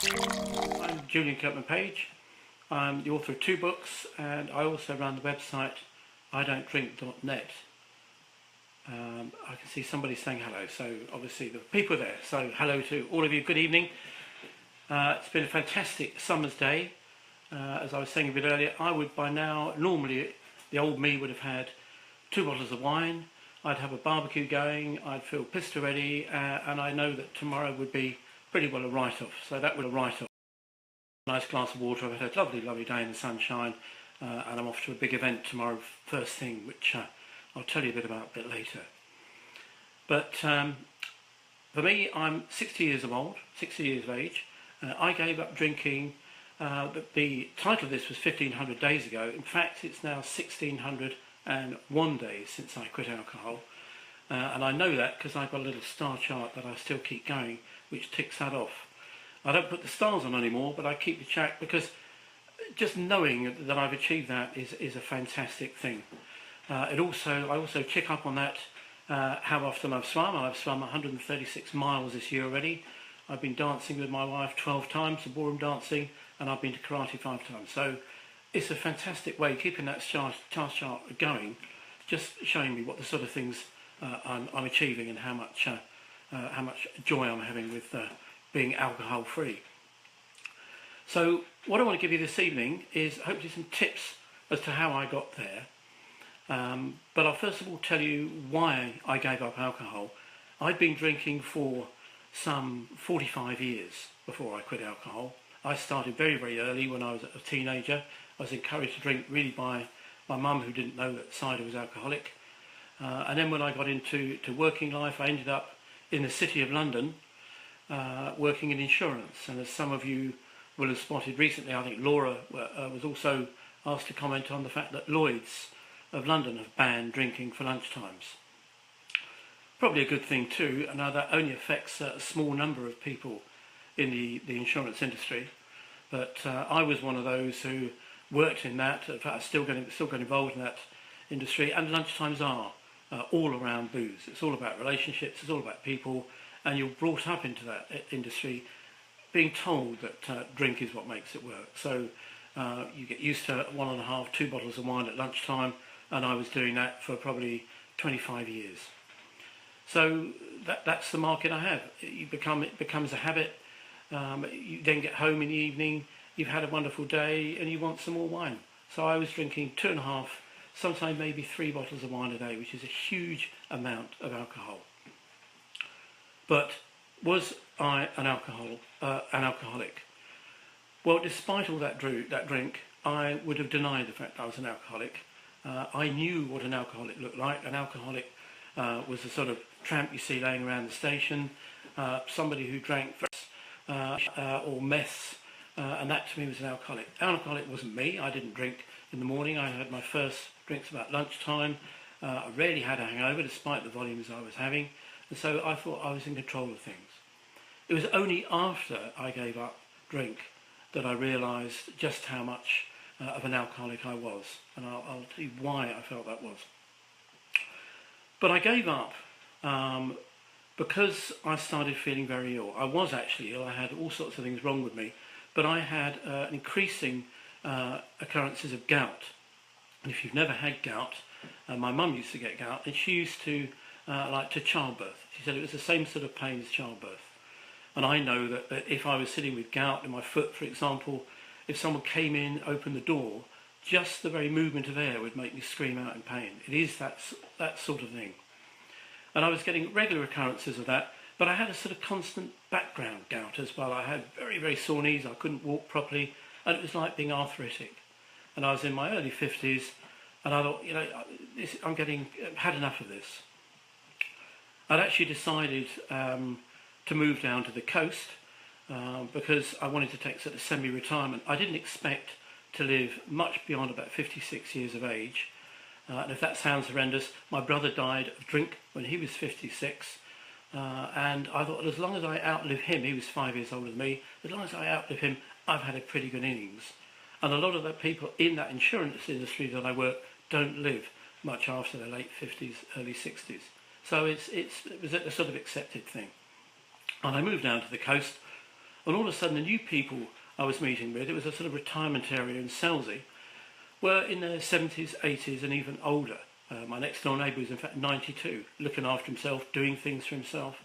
I'm Julian Kirkman-Page. I'm the author of 2 books, and I also run the website idon'tdrink.net. I can see somebody saying hello, so obviously the people are there. So hello to all of you, good evening. It's been a fantastic summer's day. As I was saying a bit earlier, I would by now, normally the old me would have had 2 bottles of wine, I'd have a barbecue going, I'd feel pista ready, and I know that tomorrow would be pretty well a write-off. So that would a write-off. Nice glass of water. I've had a lovely, lovely day in the sunshine, and I'm off to a big event tomorrow, first thing, which I'll tell you a bit about a bit later. But for me, I'm 60 years old, 60 years of age. I gave up drinking. The title of this was 1500 days ago. In fact, it's now 1601 days since I quit alcohol. And I know that because I've got a little star chart that I still keep going, which ticks that off. I don't put the stars on anymore, but I keep the track because just knowing that I've achieved that is a fantastic thing. I also check up on that, how often I've swum. I've swum 136 miles this year already. I've been dancing with my wife 12 times, the ballroom dancing, and I've been to karate 5 times. So it's a fantastic way, keeping that chart going, just showing me what the sort of things I'm achieving and how much joy I'm having with being alcohol free. So what I want to give you this evening is hopefully some tips as to how I got there. But I'll first of all tell you why I gave up alcohol. I'd been drinking for some 45 years before I quit alcohol. I started very, very early when I was a teenager. I was encouraged to drink really by my mum, who didn't know that cider was alcoholic. And then when I got into working life, I ended up in the City of London, working in insurance. And as some of you will have spotted recently, I think Laura was also asked to comment on the fact that Lloyd's of London have banned drinking for lunchtimes. Probably a good thing too. I know that only affects a small number of people in the insurance industry, but I was one of those who worked in that. In fact, I still got involved in that industry, and lunchtimes are all around booze. It's all about relationships, it's all about people, and you're brought up into that industry being told that drink is what makes it work. So you get used to 1.5, 2 bottles of wine at lunchtime, and I was doing that for probably 25 years. So that's the market I have. It becomes a habit. You then get home in the evening, you've had a wonderful day, and you want some more wine. So I was drinking 2.5, sometimes maybe 3 bottles of wine a day, which is a huge amount of alcohol. But was I an alcoholic? Well, despite all that drink, I would have denied the fact I was an alcoholic. I knew what an alcoholic looked like. An alcoholic was the sort of tramp you see laying around the station, somebody who drank or mess, and that to me was an alcoholic. An alcoholic wasn't me. I didn't drink in the morning. I had my first drinks about lunchtime. I rarely had a hangover despite the volumes I was having, and so I thought I was in control of things. It was only after I gave up drink that I realised just how much of an alcoholic I was, and I'll tell you why I felt that was. But I gave up because I started feeling very ill. I was actually ill. I had all sorts of things wrong with me, but I had increasing occurrences of gout. And if you've never had gout, my mum used to get gout, and she used to like to childbirth. She said it was the same sort of pain as childbirth. And I know that if I was sitting with gout in my foot, for example, if someone came in, opened the door, just the very movement of air would make me scream out in pain. It is that sort of thing. And I was getting regular occurrences of that, but I had a sort of constant background gout as well. I had very, very sore knees, I couldn't walk properly, and it was like being arthritic. And I was in my early 50s, and I thought, had enough of this. I'd actually decided to move down to the coast because I wanted to take sort of semi-retirement. I didn't expect to live much beyond about 56 years of age. And if that sounds horrendous, my brother died of drink when he was 56. And I thought, as long as I outlive him, he was 5 years older than me, as long as I outlive him, I've had a pretty good innings. And a lot of the people in that insurance industry that I work don't live much after their late 50s, early 60s. So it was a sort of accepted thing. And I moved down to the coast, And all of a sudden, the new people I was meeting with, it was a sort of retirement area in Selsey, were in their 70s, 80s and even older. My next door neighbour was in fact 92, looking after himself, doing things for himself.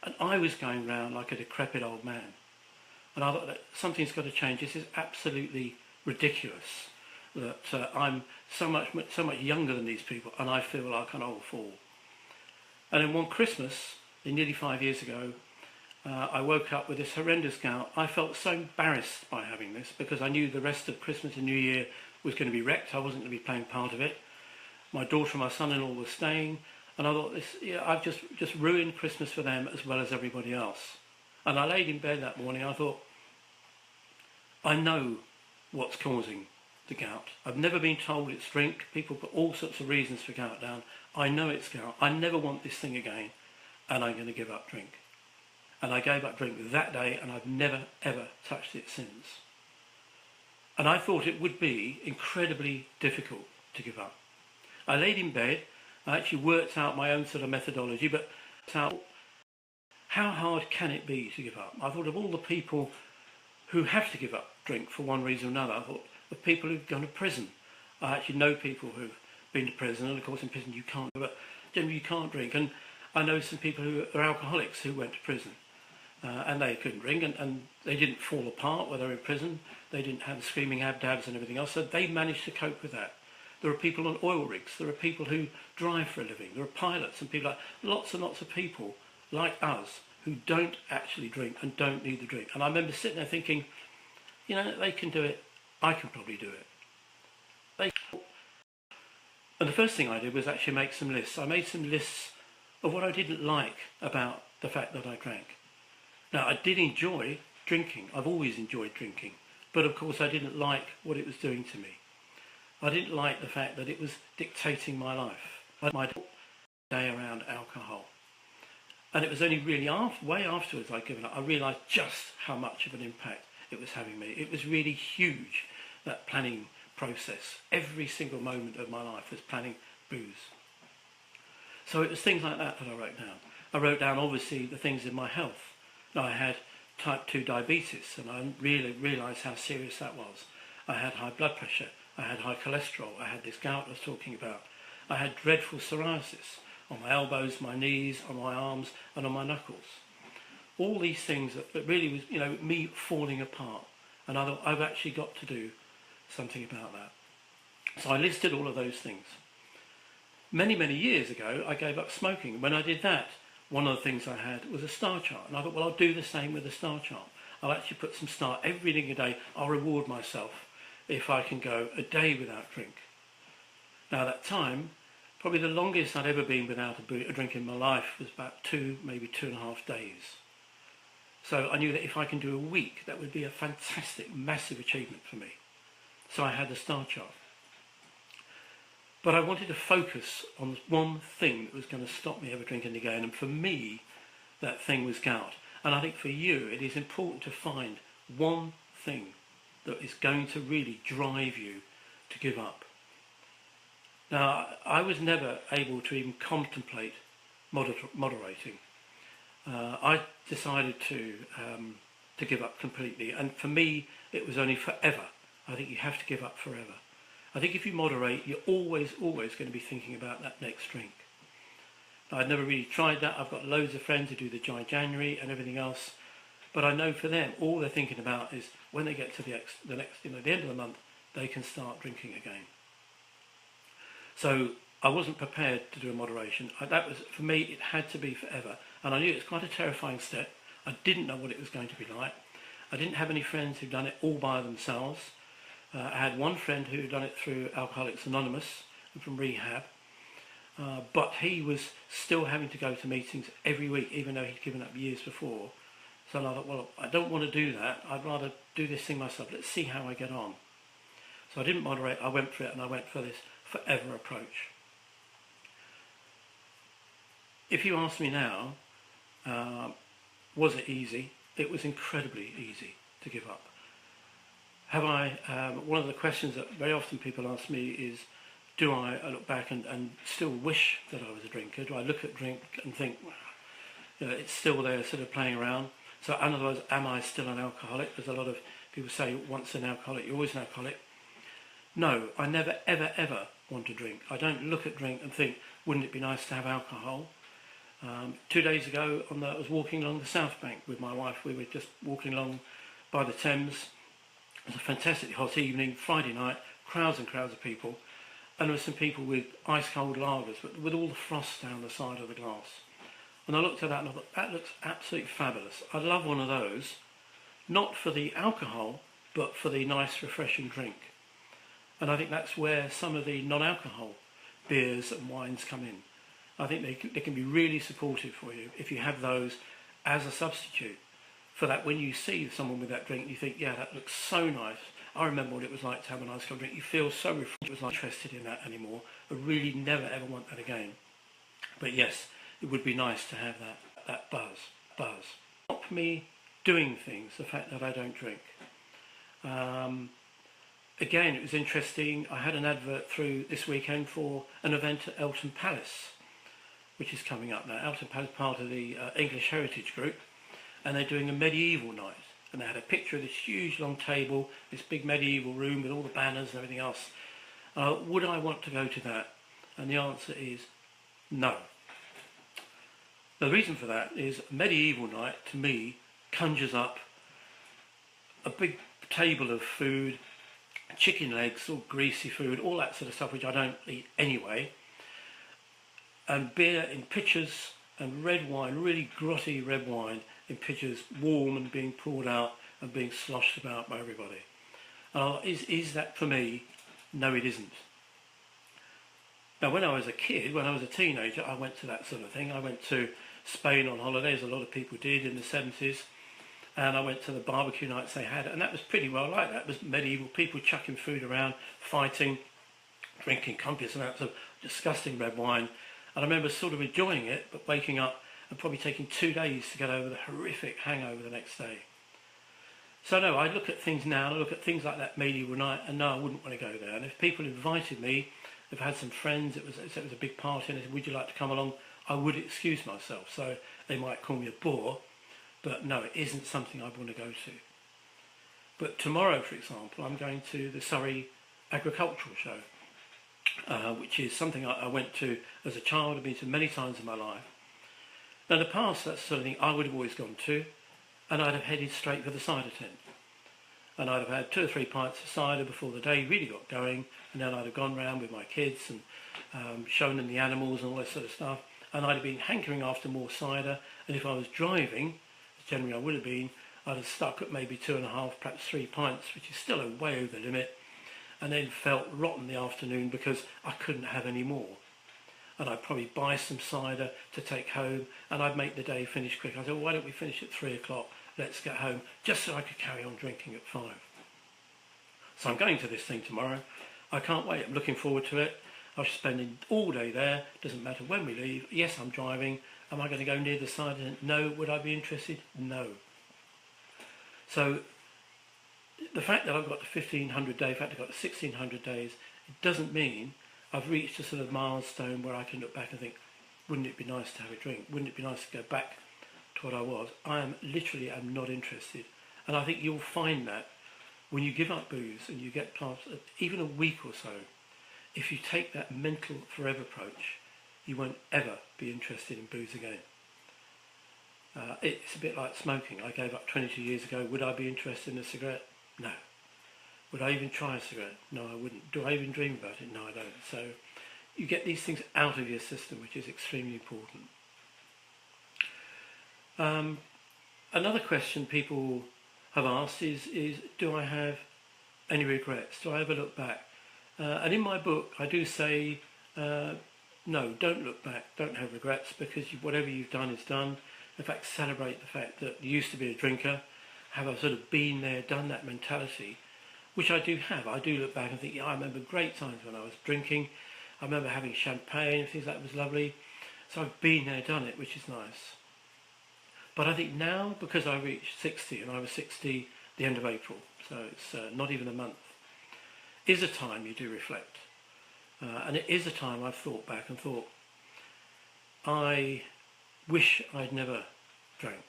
And I was going round like a decrepit old man. And I thought that something's got to change. This is absolutely ridiculous that I'm so much younger than these people and I feel like an old fool. And then one Christmas, nearly 5 years ago, I woke up with this horrendous gout. I felt so embarrassed by having this because I knew the rest of Christmas and New Year was going to be wrecked. I wasn't going to be playing part of it. My daughter and my son-in-law were staying, and I thought, I've just ruined Christmas for them as well as everybody else. And I laid in bed that morning. I thought, I know what's causing the gout. I've never been told it's drink. People put all sorts of reasons for gout down. I know it's gout. I never want this thing again, and I'm going to give up drink. And I gave up drink that day, and I've never, ever touched it since. And I thought it would be incredibly difficult to give up. I laid in bed. I actually worked out my own sort of methodology, but how hard can it be to give up? I thought of all the people who have to give up drink for one reason or another. I thought of people who've gone to prison. I actually know people who've been to prison, and of course in prison you can't, but generally you can't drink. And I know some people who are alcoholics who went to prison. And they couldn't drink, and they didn't fall apart while they were in prison. They didn't have screaming abdabs and everything else, so they managed to cope with that. There are people on oil rigs, there are people who drive for a living, there are pilots and people like lots and lots of people like us who don't actually drink and don't need the drink. And I remember sitting there thinking, they can do it, I can probably do it. And the first thing I did was actually make some lists. I made some lists of what I didn't like about the fact that I drank. Now, I did enjoy drinking. I've always enjoyed drinking. But of course, I didn't like what it was doing to me. I didn't like the fact that it was dictating my life. My day around alcohol. And it was only really way afterwards I'd given up. I realised just how much of an impact it was having me. It was really huge, that planning process. Every single moment of my life was planning booze. So it was things like that I wrote down. I wrote down, obviously, the things in my health. I had type 2 diabetes, and I really realised how serious that was. I had high blood pressure, I had high cholesterol, I had this gout I was talking about. I had dreadful psoriasis on my elbows, my knees, on my arms and on my knuckles. All these things that really was, me falling apart. And I thought, I've actually got to do something about that. So I listed all of those things. Many, many years ago, I gave up smoking. When I did that, one of the things I had was a star chart. And I thought, well, I'll do the same with the star chart. I'll actually put some star every single day. I'll reward myself if I can go a day without drink. Now, at that time, probably the longest I'd ever been without a drink in my life was about 2, maybe 2.5 days. So I knew that if I can do a week, that would be a fantastic, massive achievement for me. So I had the star chart. But I wanted to focus on one thing that was going to stop me ever drinking again. And for me, that thing was gout. And I think for you, it is important to find one thing that is going to really drive you to give up. Now, I was never able to even contemplate moderating. I decided to give up completely. And for me, it was only forever. I think you have to give up forever. I think if you moderate, you're always going to be thinking about that next drink. Now, I'd never really tried that. I've got loads of friends who do the Dry January and everything else. But I know for them, all they're thinking about is when they get to the end of the month, they can start drinking again. So I wasn't prepared to do a moderation. That was, for me, it had to be forever. And I knew it was quite a terrifying step. I didn't know what it was going to be like. I didn't have any friends who'd done it all by themselves. I had one friend who had done it through Alcoholics Anonymous and from rehab, but he was still having to go to meetings every week, even though he'd given up years before. So I thought, well, I don't want to do that. I'd rather do this thing myself. Let's see how I get on. So I didn't moderate. I went for it, and I went for this forever approach. If you ask me now, was it easy? It was incredibly easy to give up. One of the questions that very often people ask me is, do I look back and still wish that I was a drinker? Do I look at drink and think, it's still there, sort of playing around? So in other words, am I still an alcoholic? There's a lot of people say once an alcoholic, you're always an alcoholic. No, I never, ever, ever want to drink. I don't look at drink and think, wouldn't it be nice to have alcohol? 2 days ago, I was walking along the South Bank with my wife. We were just walking along by the Thames. It was a fantastically hot evening, Friday night, crowds and crowds of people. And there were some people with ice cold lagers, but with all the frost down the side of the glass. And I looked at that and I thought, that looks absolutely fabulous. I'd love one of those, not for the alcohol, but for the nice, refreshing drink. And I think that's where some of the non-alcohol beers and wines come in. I think they can be really supportive for you if you have those as a substitute for that. When you see someone with that drink, you think, yeah, that looks so nice. I remember what it was like to have a nice cold drink. You feel so refreshed. I was not interested in that anymore. I really never ever want that again. But yes, it would be nice to have that buzz. Stop me doing things, the fact that I don't drink. Again, it was interesting. I had an advert through this weekend for an event at Elton Palace, which is coming up now. Elton Palace is part of the English Heritage Group, and they're doing a medieval night. And they had a picture of this huge long table, this big medieval room with all the banners and everything else. Would I want to go to that? And the answer is no. The reason for that is medieval night, to me, conjures up a big table of food, chicken legs, all greasy food, all that sort of stuff, which I don't eat anyway, and beer in pitchers, and red wine, really grotty red wine in pitchers, warm and being poured out and being sloshed about by everybody. Is that for me? No, it isn't. Now, when I was a kid, when I was a teenager, I went to that sort of thing. I went to Spain on holidays, a lot of people did in the 70s, and I went to the barbecue nights they had, and that was pretty well like that. It was medieval people chucking food around, fighting, drinking copious amounts of disgusting red wine. And I remember sort of enjoying it, but waking up and probably taking 2 days to get over the horrific hangover the next day. So no, I look at things now, I look at things like that medieval night, and no, I wouldn't want to go there. And if people invited me, if I had some friends, it was a big party, and they said, would you like to come along? I would excuse myself. So they might call me a bore, but no, it isn't something I want to go to. But tomorrow, for example, I'm going to the Surrey Agricultural Show, which is something I went to as a child. I've been to many times in my life. Now, in the past, that's the sort of thing I would have always gone to, and I'd have headed straight for the cider tent. And I'd have had 2 or 3 pints of cider before the day really got going, and then I'd have gone round with my kids and shown them the animals and all that sort of stuff. And I'd have been hankering after more cider, and if I was driving, as generally I would have been, I'd have stuck at maybe 2.5, perhaps 3 pints, which is still way over the limit, and then felt rotten the afternoon because I couldn't have any more. And I'd probably buy some cider to take home, and I'd make the day finish quick. I said, well, why don't we finish at 3 o'clock? Let's get home, just so I could carry on drinking at 5. So I'm going to this thing tomorrow. I can't wait. I'm looking forward to it. I'm spending all day there. Doesn't matter when we leave. Yes, I'm driving. Am I going to go near the cider? No. Would I be interested? No. So the fact that I've got the 1,500 day, in fact I've got the 1,600 days, it doesn't mean I've reached a sort of milestone where I can look back and think, wouldn't it be nice to have a drink? Wouldn't it be nice to go back to what I was? I am not interested. And I think you'll find that when you give up booze and you get past even a week or so, if you take that mental forever approach, you won't ever be interested in booze again. It's a bit like smoking. I gave up 22 years ago. Would I be interested in a cigarette? No. Would I even try a cigarette? No, I wouldn't. Do I even dream about it? No, I don't. So you get these things out of your system, which is extremely important. Another question people have asked is do I have any regrets? Do I ever look back? And in my book, I do say, no, don't look back. Don't have regrets, because whatever you've done is done. In fact, celebrate the fact that you used to be a drinker, have a sort of been there, done that mentality, which I do have. I do look back and think, yeah, I remember great times when I was drinking. I remember having champagne and things like that was lovely. So I've been there, done it, which is nice. But I think now, because I reached 60, and I was 60 the end of April, so it's not even a month, is a time you do reflect. And it is a time I've thought back and thought, I wish I'd never drank.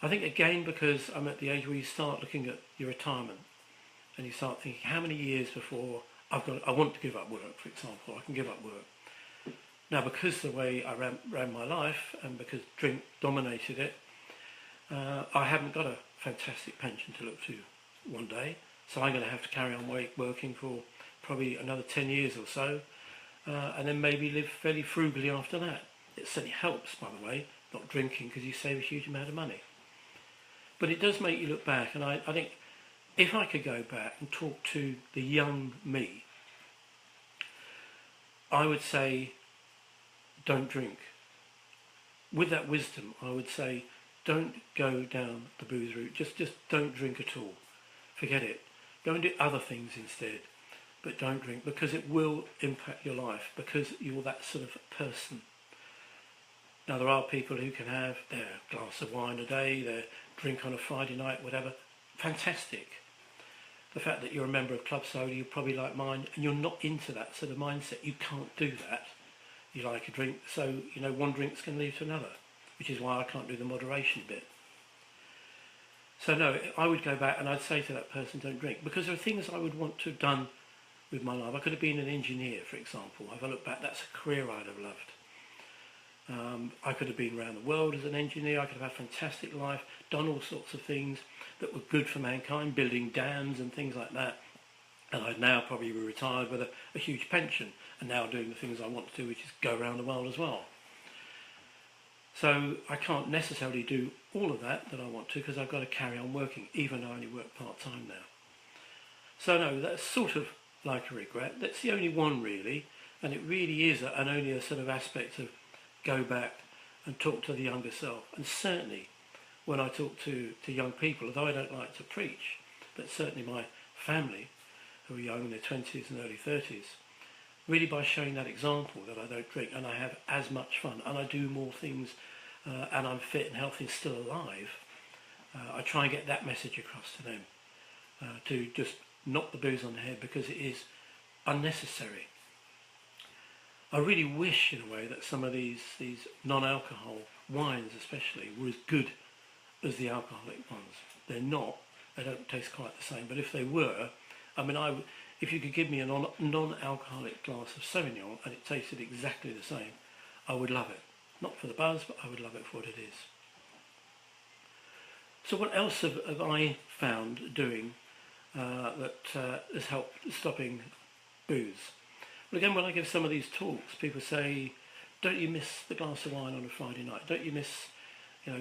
I think again because I'm at the age where you start looking at your retirement and you start thinking how many years before I want to give up work, for example, I can give up work. Now because the way I ran my life and because drink dominated it, I haven't got a fantastic pension to look to one day, so I'm going to have to carry on working for probably another 10 years or so, and then maybe live fairly frugally after that. It certainly helps, by the way, not drinking, because you save a huge amount of money. But it does make you look back, and I think if I could go back and talk to the young me, I would say don't drink. With that wisdom, I would say don't go down the booze route. Just don't drink at all. Forget it. Go and do other things instead. But don't drink, because it will impact your life, because you're that sort of person. Now there are people who can have their glass of wine a day, their drink on a Friday night, whatever. Fantastic. The fact that you're a member of Club Soda, you're probably like mine, and you're not into that sort of mindset. You can't do that. You like a drink, so one drink's going to lead to another, which is why I can't do the moderation bit. So no, I would go back and I'd say to that person, don't drink, because there are things I would want to have done with my life. I could have been an engineer, for example. If I look back, that's a career I'd have loved. I could have been around the world as an engineer. I could have had a fantastic life, done all sorts of things that were good for mankind, building dams and things like that. And I'd now probably be retired with a huge pension and now doing the things I want to do, which is go around the world as well. So I can't necessarily do all of that I want to, because I've got to carry on working, even though I only work part-time now. So no, that's sort of like a regret. That's the only one really, and it really is only a sort of aspect of go back and talk to the younger self. And certainly when I talk to young people, although I don't like to preach, but certainly my family, who are young in their 20s and early 30s, really by showing that example that I don't drink and I have as much fun and I do more things and I'm fit and healthy and still alive, I try and get that message across to them, to just knock the booze on the head, because it is unnecessary. I really wish in a way that some of these non-alcohol wines especially were as good as the alcoholic ones. They're not. They don't taste quite the same, but if they were, I mean, if you could give me a non-alcoholic glass of Sauvignon and it tasted exactly the same, I would love it. Not for the buzz, but I would love it for what it is. So what else have I found doing that has helped stopping booze? Well, again, when I give some of these talks, people say, don't you miss the glass of wine on a Friday night? Don't you miss,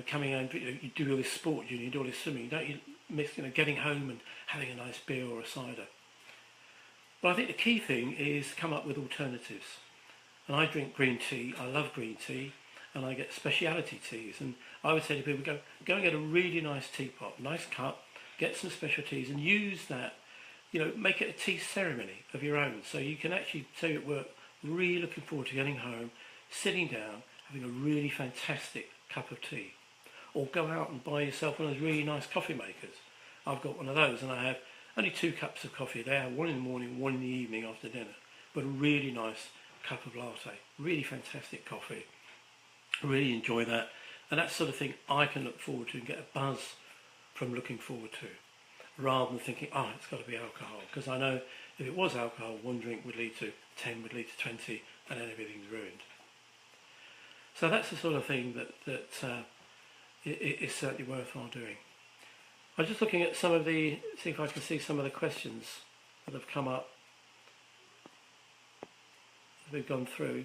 coming home, you do all this sport, you do all this swimming. Don't you miss, getting home and having a nice beer or a cider? Well, I think the key thing is come up with alternatives. And I drink green tea, I love green tea, and I get speciality teas. And I would say to people, go and get a really nice teapot, nice cup, get some special teas and use that, make it a tea ceremony of your own. So you can actually say at work, really looking forward to getting home, sitting down, having a really fantastic cup of tea. Or go out and buy yourself one of those really nice coffee makers. I've got one of those and I have only 2 cups of coffee a day. I have one in the morning, one in the evening after dinner. But a really nice cup of latte. Really fantastic coffee. I really enjoy that. And that's the sort of thing I can look forward to and get a buzz from looking forward to, rather than thinking, it's got to be alcohol. Because I know if it was alcohol, one drink would lead to 10, would lead to 20, and then everything's ruined. So that's the sort of thing that is certainly worthwhile doing. I'm just looking at see if I can see some of the questions that have come up that we've gone through.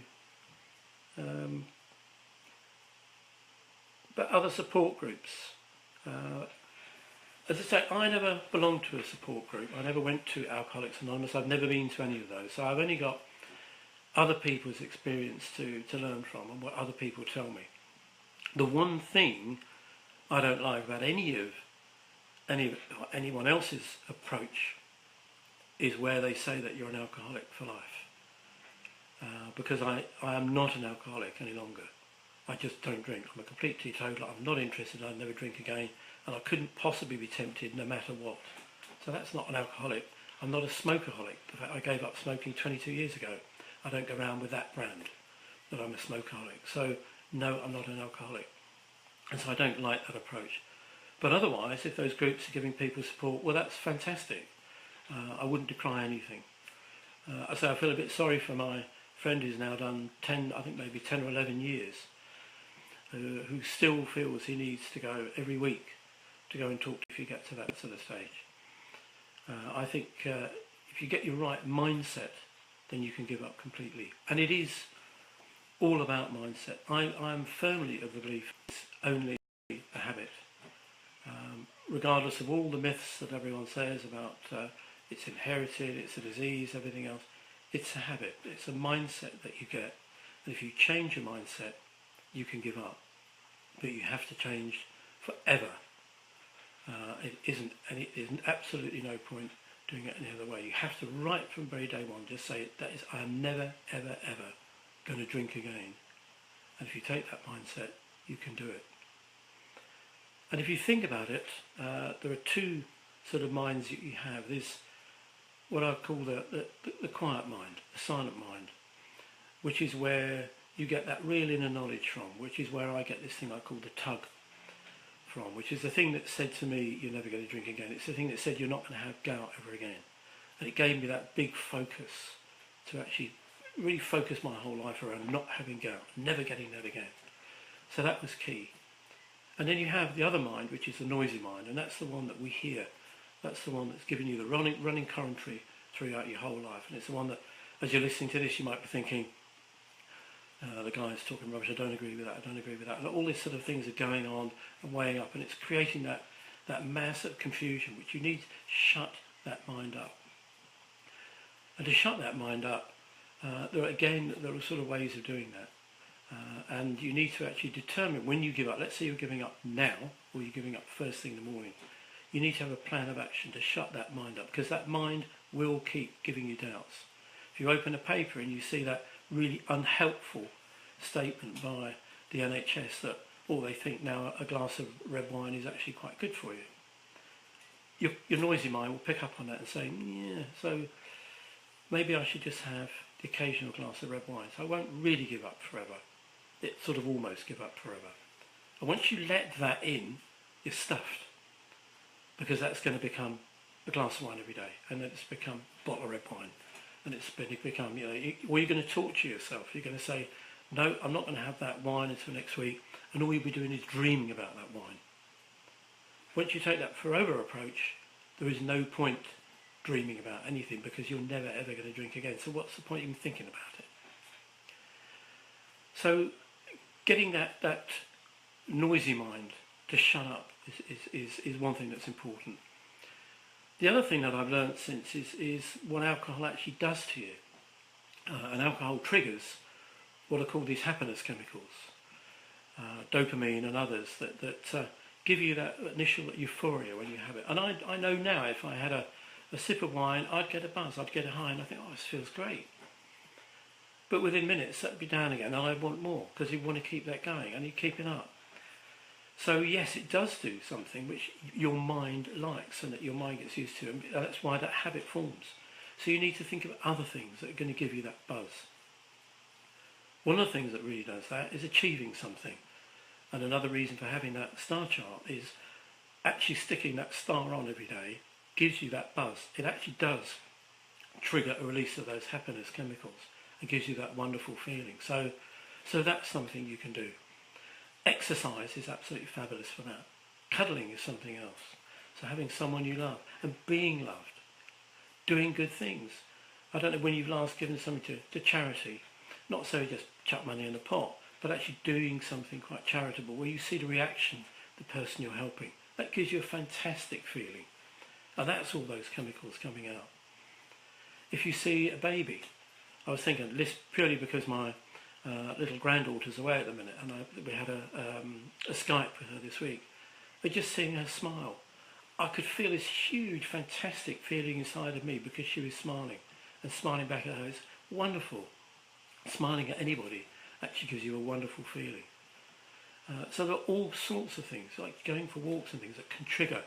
But other support groups. As I say, I never belonged to a support group. I never went to Alcoholics Anonymous. I've never been to any of those. So I've only got other people's experience to learn from and what other people tell me. The one thing I don't like about anyone else's approach is where they say that you're an alcoholic for life. Because I am not an alcoholic any longer. I just don't drink. I'm a complete teetotaler. I'm not interested. I'd never drink again. And I couldn't possibly be tempted no matter what. So that's not an alcoholic. I'm not a smokeaholic. In fact, I gave up smoking 22 years ago. I don't go around with that brand, that I'm a smokeaholic. So no, I'm not an alcoholic. And so I don't like that approach. But otherwise, if those groups are giving people support, well, that's fantastic. I wouldn't decry anything. I say I feel a bit sorry for my friend who's now done 10, I think maybe 10 or 11 years, who still feels he needs to go every week to go and talk if you get to that sort of stage. I think if you get your right mindset, then you can give up completely. And it is all about mindset. I'm firmly of the belief it's only a habit. Regardless of all the myths that everyone says about it's inherited, it's a disease, everything else, it's a habit. It's a mindset that you get. And if you change your mindset, you can give up. But you have to change forever. It isn't absolutely no point doing it any other way. You have to, right from very day one, just say that is, I am never, ever, ever going to drink again. And if you take that mindset, you can do it. And if you think about it, there are two sort of minds that you have. There's what I call the quiet mind, the silent mind, which is where you get that real inner knowledge from, which is where I get this thing I call the tug from, which is the thing that said to me, you're never going to drink again. It's the thing that said you're not going to have gout ever again. And it gave me that big focus to actually really focus my whole life around not having gout, never getting that again. So that was key. And then you have the other mind, which is the noisy mind, and that's the one that we hear. That's the one that's giving you the running commentary throughout your whole life. And it's the one that, as you're listening to this, you might be thinking, the guy's talking rubbish, I don't agree with that, I don't agree with that. And all these sort of things are going on and weighing up, and it's creating that mass of confusion, which you need to shut that mind up. And to shut that mind up, there are sort of ways of doing that. And you need to actually determine when you give up. Let's say you're giving up now, or you're giving up first thing in the morning. You need to have a plan of action to shut that mind up, because that mind will keep giving you doubts. If you open a paper and you see that really unhelpful statement by the NHS that, they think now a glass of red wine is actually quite good for you. Your noisy mind will pick up on that and say, yeah, so maybe I should just have the occasional glass of red wine. So I won't really give up forever. It sort of almost give up forever. And once you let that in, you're stuffed. Because that's going to become a glass of wine every day. And then it's become a bottle of red wine. And it's become, or you're going to torture yourself. You're going to say, no, I'm not going to have that wine until next week. And all you'll be doing is dreaming about that wine. Once you take that forever approach, there is no point dreaming about anything, because you're never ever going to drink again. So what's the point even thinking about it? So getting that noisy mind to shut up is one thing that's important. The other thing that I've learned since is what alcohol actually does to you. And alcohol triggers what are called these happiness chemicals, dopamine and others that give you that initial euphoria when you have it. And I know now if I had a sip of wine, I'd get a buzz, I'd get a high, and I think, this feels great. But within minutes, that'd be down again, and I'd want more, because you want to keep that going, and you keep it up. So yes, it does do something which your mind likes and that your mind gets used to, and that's why that habit forms. So you need to think of other things that are going to give you that buzz. One of the things that really does that is achieving something. And another reason for having that star chart is actually sticking that star on every day gives you that buzz. It actually does trigger a release of those happiness chemicals and gives you that wonderful feeling. So that's something you can do. Exercise is absolutely fabulous for that. Cuddling is something else. So having someone you love and being loved, doing good things. I don't know when you've last given something to charity, not so just chuck money in a pot, but actually doing something quite charitable where you see the reaction of the person you're helping. That gives you a fantastic feeling. And that's all those chemicals coming out. If you see a baby, I was thinking this purely because my little granddaughter's away at the minute, and we had a Skype with her this week. But just seeing her smile, I could feel this huge, fantastic feeling inside of me because she was smiling, and smiling back at her is wonderful. Smiling at anybody actually gives you a wonderful feeling. So there are all sorts of things, like going for walks and things, that can trigger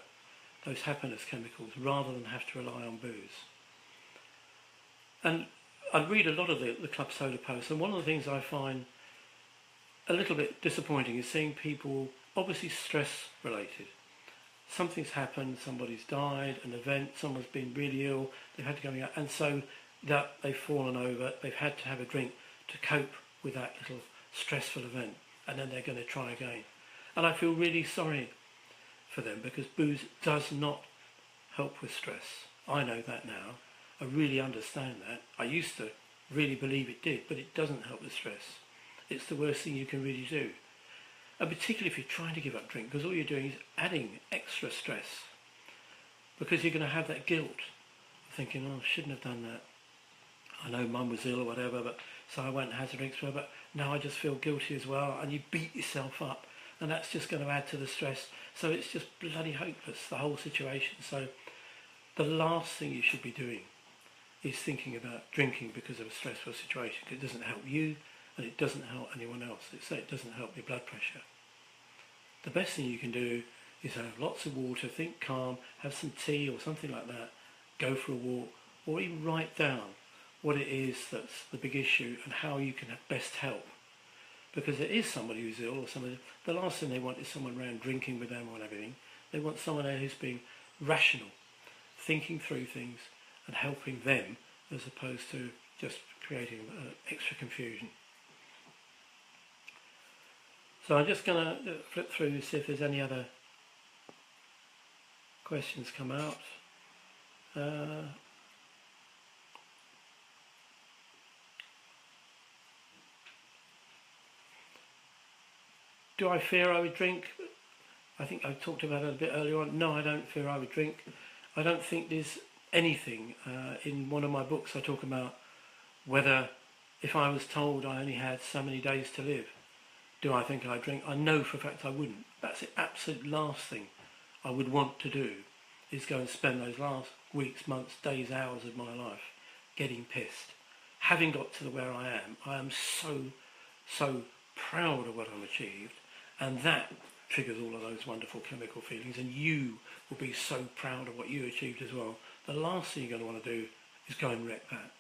those happiness chemicals rather than have to rely on booze. And I read a lot of the Club Soda posts, and one of the things I find a little bit disappointing is seeing people, obviously stress related, something's happened, somebody's died, an event, someone's been really ill, they've had to go out, and so that they've fallen over, they've had to have a drink to cope with that little stressful event, and then they're going to try again. And I feel really sorry for them, because booze does not help with stress. I know that now. I really understand that. I used to really believe it did, but it doesn't help with stress. It's the worst thing you can really do. And particularly if you're trying to give up drink, because all you're doing is adding extra stress. Because you're going to have that guilt, thinking, oh, I shouldn't have done that. I know mum was ill or whatever, but so I went and had some drinks for her, but now I just feel guilty as well, and you beat yourself up, and that's just going to add to the stress. So it's just bloody hopeless, the whole situation. So the last thing you should be doing is thinking about drinking because of a stressful situation, because it doesn't help you, and it doesn't help anyone else. It doesn't help your blood pressure. The best thing you can do is have lots of water, think calm, have some tea or something like that, go for a walk, or even write down what it is that's the big issue and how you can best help. Because it is somebody who's ill, or somebody, the last thing they want is someone around drinking with them or everything. They want someone there who's being rational, thinking through things and helping them, as opposed to just creating extra confusion. So I'm just going to flip through and see if there's any other questions come out. Do I fear I would drink? I think I talked about it a bit earlier on. No, I don't fear I would drink. I don't think there's anything. In one of my books I talk about whether, if I was told I only had so many days to live, do I think I'd drink? I know for a fact I wouldn't. That's the absolute last thing I would want to do, is go and spend those last weeks, months, days, hours of my life getting pissed. Having got to where I am so proud of what I've achieved, and that triggers all of those wonderful chemical feelings, and you will be so proud of what you achieved as well. The last thing you're going to want to do is go and wreck that.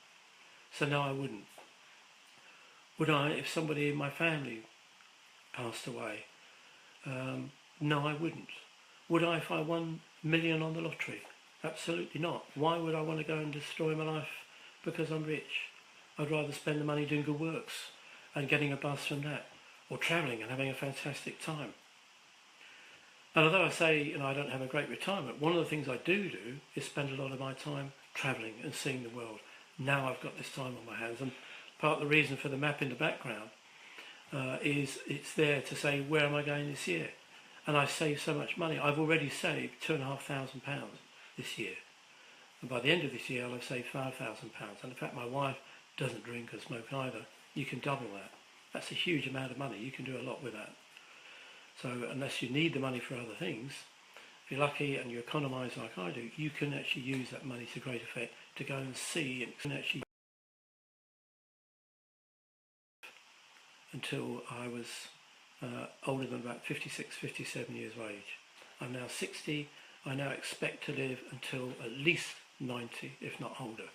So no, I wouldn't. Would I, if somebody in my family passed away? No, I wouldn't. Would I if I won $1 million on the lottery? Absolutely not. Why would I want to go and destroy my life because I'm rich? I'd rather spend the money doing good works and getting a buzz from that, or travelling and having a fantastic time. And although I say, I don't have a great retirement, one of the things I do is spend a lot of my time travelling and seeing the world. Now I've got this time on my hands, and part of the reason for the map in the background is it's there to say, where am I going this year? And I save so much money. I've already saved £2,500 this year. And by the end of this year, I'll have saved £5,000. And in fact, my wife doesn't drink or smoke either. You can double that. That's a huge amount of money. You can do a lot with that. So unless you need the money for other things, if you're lucky and you economise like I do, you can actually use that money to great effect to go and see and can actually. Until I was older than about 56, 57 years of age. I'm now 60. I now expect to live until at least 90, if not older.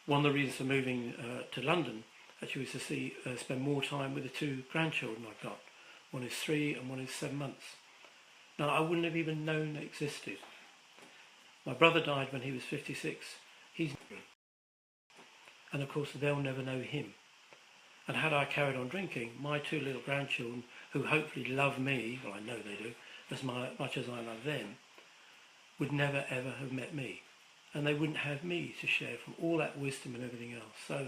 One of the reasons for moving to London actually was to spend more time with the two grandchildren I've got. One is 3 and one is 7 months. Now, I wouldn't have even known they existed. My brother died when he was 56. And of course, they'll never know him. And had I carried on drinking, my 2 little grandchildren, who hopefully love me, well, I know they do, as much as I love them, would never ever have met me. And they wouldn't have me to share from all that wisdom and everything else. So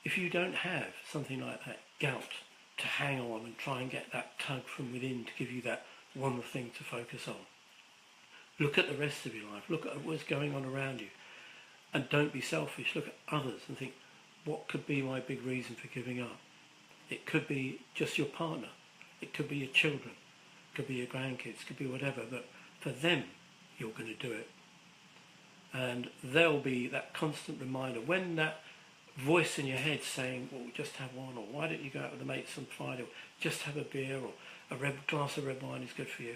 if you don't have something like that gout to hang on and try and get that tug from within to give you that one thing to focus on, look at the rest of your life. Look at what's going on around you. And don't be selfish. Look at others and think, what could be my big reason for giving up? It could be just your partner. It could be your children. It could be your grandkids. It could be whatever. But for them, you're going to do it. And there'll be that constant reminder when that voice in your head saying, well, just have one, or why don't you go out with the mates on Friday, or just have a beer, or a glass of red wine is good for you.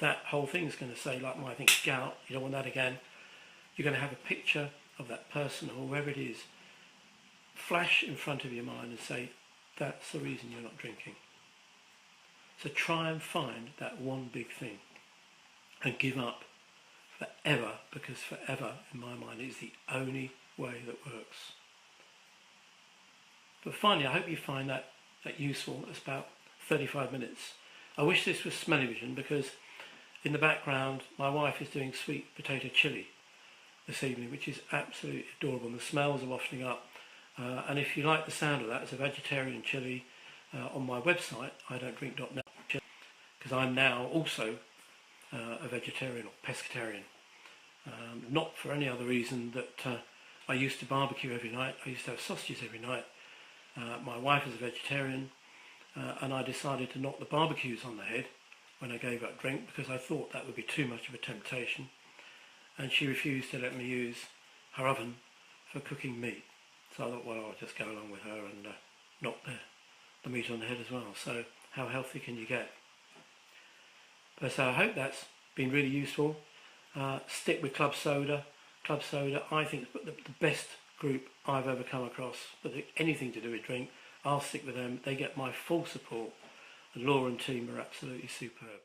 That whole thing's going to say, like I think gout, you don't want that again. You're going to have a picture of that person, or whoever it is, flash in front of your mind and say, that's the reason you're not drinking. So try and find that one big thing. and give up forever, because forever, in my mind, is the only way that works. But finally, I hope you find that useful. It's about 35 minutes. I wish this was smell-o-vision, because in the background, my wife is doing sweet potato chilli this evening, which is absolutely adorable, and the smells are wafting up. And if you like the sound of that, it's a vegetarian chilli on my website, idon'tdrink.net, because I'm now also a vegetarian or pescatarian. Not for any other reason that I used to barbecue every night. I used to have sausages every night. My wife is a vegetarian, and I decided to knock the barbecues on the head when I gave up drink, because I thought that would be too much of a temptation, and she refused to let me use her oven for cooking meat. So I thought, well, I'll just go along with her and knock the meat on the head as well. So how healthy can you get? But so I hope that's been really useful. Stick with Club Soda. Club Soda, I think, is the best group I've ever come across with anything to do with drink. I'll stick with them. They get my full support. The Law and team are absolutely superb.